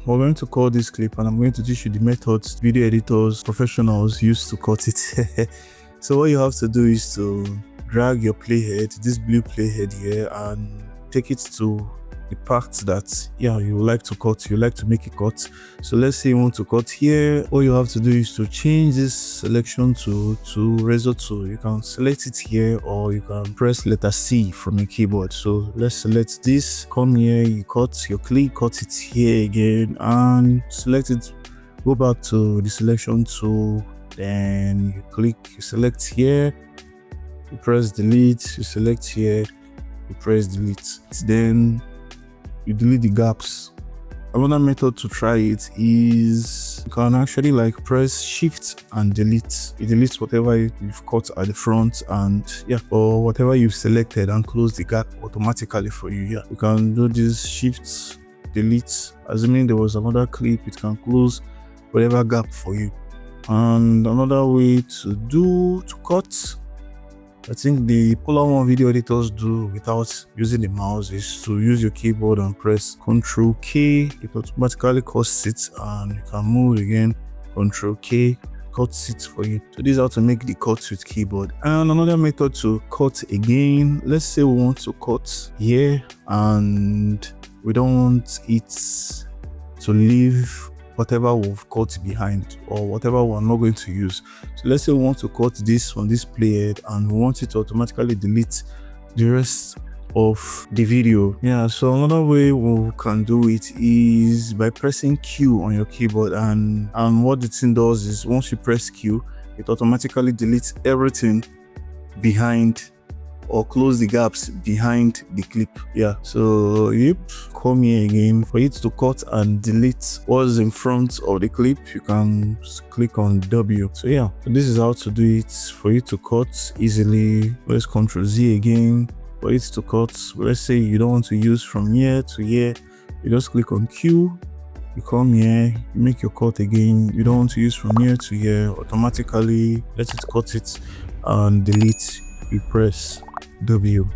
we're going to call this clip, and I'm going to teach you the methods video editors, professionals use to cut it. So what you have to do is to drag your playhead, this blue playhead here, and take it to the parts that you like to cut, you like to make a cut. So let's say you want to cut here. All you have to do is to change this selection to razor tool. You can select it here, or you can press letter C from your keyboard. So let's select this, come here, you cut your clip, cut it here again, and select it, go back to the selection tool, then you click, you select here, you press delete, you select here, you press delete, then you delete the gaps. Another method to try it is you can actually like press shift and delete. It deletes whatever you've cut at the front, and or whatever you've selected, and close the gap automatically for you. You can do this shift delete, assuming there was another clip, it can close whatever gap for you. And another way to cut, I think the Polar One video editors do without using the mouse, is to use your keyboard and press Ctrl K. It automatically cuts it, and you can move again, Ctrl K, cuts it for you. So this is how to make the cuts with keyboard. And another method to cut again, let's say we want to cut here and we don't want it to leave whatever we've cut behind, or whatever we're not going to use. So let's say we want to cut this on this playhead, and we want it to automatically delete the rest of the video. So another way we can do it is by pressing Q on your keyboard, and what the thing does is once you press Q, it automatically deletes everything behind, or close the gaps behind the clip. So come here again. For it to cut and delete what's in front of the clip, you can click on W. So this is how to do it for you to cut easily. Let's Ctrl Z again. For it to cut, let's say you don't want to use from here to here, you just click on Q, you come here, you make your cut again. You don't want to use from here to here, automatically let it cut it and delete, you press W.